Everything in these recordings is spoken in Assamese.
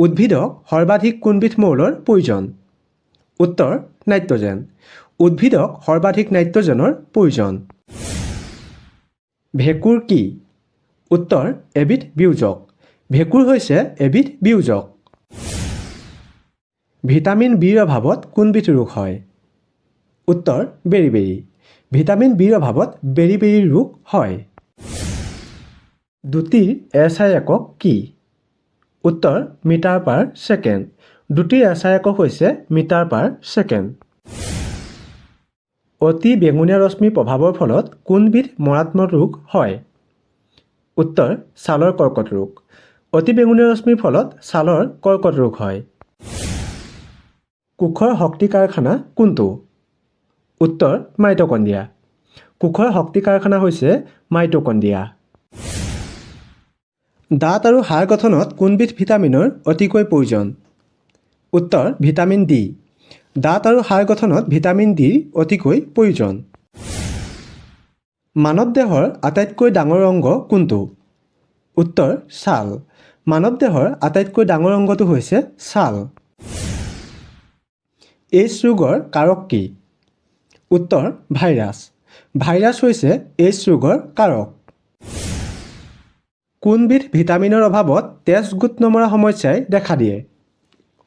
উদ্ভিদক সৰ্বাধিক কোনবিধ মৌলৰ প্ৰয়োজন? উত্তৰ নাইট্ৰজেন। উদ্ভিদক সৰ্বাধিক নাইট্ৰজেনৰ প্ৰয়োজন। ভেঁকুৰ কি? উত্তৰ এবিধ বিয়োজক। ভেঁকুৰ হৈছে এবিধ বিয়োজক। ভিটামিন বিৰ অভাৱত কোনবিধ ৰোগ হয়? উত্তৰ বেৰিবেৰি। ভিটামিন বিৰ অভাৱত বেৰিবেৰি ৰোগ হয়। দ্ৰুতিৰ SI একক কি? উত্তৰ মিটাৰ পাৰ ছেকেণ্ড। দ্ৰুতিৰ SI একক হৈছে মিটাৰ পাৰ ছেকেণ্ড। অতি বেঙুনীয়া ৰশ্মিৰ প্ৰভাৱৰ ফলত কোনবিধ মাৰাত্মক ৰোগ হয়? উত্তৰ ছালৰ কৰ্কট ৰোগ। অতি বেঙুনীয়া ৰশ্মিৰ ফলত ছালৰ কৰ্কট ৰোগ হয়। কোষৰ শক্তি কাৰখানা কোনটো? উত্তৰ মাইটকণ্ড্ৰিয়া। কোষৰ শক্তি কাৰখানা হৈছে মাইটকণ্ড্ৰিয়া। দাঁত আৰু হাড় গঠনত কোনবিধ ভিটামিনৰ অতিকৈ প্ৰয়োজন? উত্তৰ ভিটামিন ডি। দাঁত আৰু হাড় গঠনত ভিটামিন ডিৰ অতিকৈ প্ৰয়োজন। মানৱ দেহৰ আটাইতকৈ ডাঙৰ অংগ কোনটো? উত্তৰ ছাল। মানৱ দেহৰ আটাইতকৈ ডাঙৰ অংগটো হৈছে ছাল। এইডছ ৰোগৰ কাৰক কি? উত্তৰ ভাইৰাছ। ভাইৰাছ হৈছে এইডছ ৰোগৰ কাৰক। কোনবিধ ভিটামিনৰ অভাৱত তেজ গোট নমৰা সমস্যাই দেখা দিয়ে?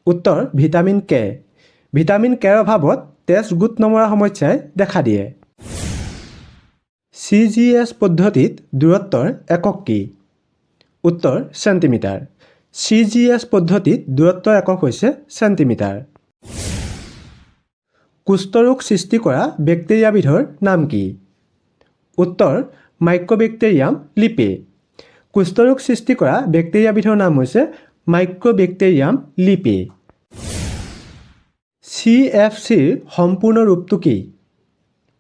উত্তৰ ভিটামিন কে। ভিটামিন কেৰ অভাৱত তেজ গোট নমৰা সমস্যাই দেখা দিয়ে। CGS পদ্ধতিত দূৰত্বৰ একক কি? উত্তৰ চেণ্টিমিটাৰ। CGS পদ্ধতিত দূৰত্বৰ একক হৈছে চেণ্টিমিটাৰ। কুষ্ঠৰোগ সৃষ্টি কৰা বেক্টেৰিয়াবিধৰ নাম কি? উত্তৰ মাইক্ৰবেক্টেৰিয়াম লিপে। কুষ্ঠৰোগ সৃষ্টি কৰা বেক্টেৰিয়াবিধৰ নাম হৈছে মাইক্ৰবেক্টেৰিয়াম লিপে। CFCৰ সম্পূৰ্ণ ৰূপটো কি?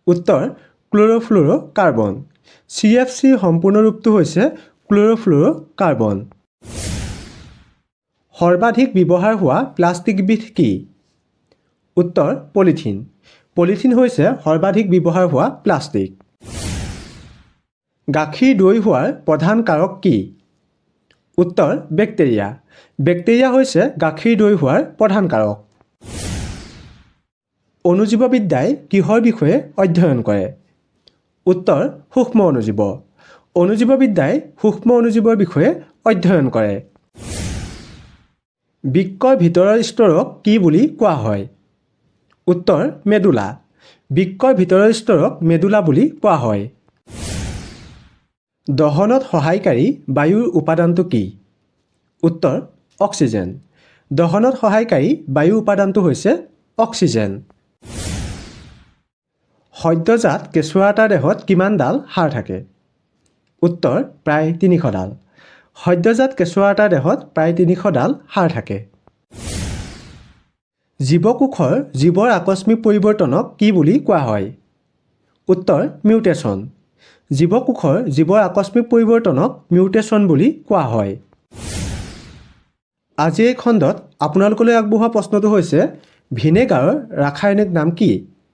উত্তৰ ক্লৰ'ফ্লুৰ'কাৰ্বন। CFCৰ সম্পূৰ্ণ ৰূপটো হৈছে ক্লৰ'ফ্লুৰ'কাৰ্বন। সৰ্বাধিক ব্যৱহাৰ হোৱা প্লাষ্টিকবিধ কি? উত্তৰ পলিথিন। পলিথিন হৈছে সৰ্বাধিক ব্যৱহাৰ হোৱা প্লাষ্টিক। গাখীৰ দৈ হোৱাৰ প্ৰধান কাৰক কি? উত্তৰ বেক্টেৰিয়া। বেক্টেৰিয়া হৈছে গাখীৰ দৈ হোৱাৰ প্ৰধান কাৰক। অণুজীৱবিদ্যাই কিহৰ বিষয়ে অধ্যয়ন কৰে? উত্তৰ সূক্ষ্ম অণুজীৱ। অণুজীৱবিদ্যাই সূক্ষ্ম অণুজীৱৰ বিষয়ে অধ্যয়ন কৰে। বৃক্কৰ ভিতৰৰ স্তৰক কি বুলি কোৱা হয়? উত্তৰ মেডুলা। বৃক্কৰ ভিতৰৰ স্তৰক মেডুলা বুলি কোৱা হয়। দহনত সহায়কাৰী বায়ুৰ উপাদানটো কি? উত্তৰ অক্সিজেন। দহনত সহায়কাৰী বায়ুৰ উপাদানটো হৈছে অক্সিজেন। সদ্যজাত কেঁচুৱা এটাৰ দেহত কিমানডাল হাড় থাকে? উত্তৰ প্ৰায় 300ডাল। সদ্যজাত কেঁচুৱা এটাৰ দেহত প্ৰায় 300ডাল হাড় থাকে। জীৱকোষৰ জীৱৰ আকস্মিক পৰিৱৰ্তনক কি বুলি কোৱা হয়? উত্তৰ মিউটেশ্যন। জীৱকোষৰ জীৱৰ আকস্মিক পৰিৱৰ্তনক মিউটেশ্যন বুলি কোৱা হয়। আজিৰ এই খণ্ডত আপোনালোকলৈ আগবঢ়োৱা প্ৰশ্নটো হৈছে ভিনেগাৰৰ ৰাসায়নিক নাম কি?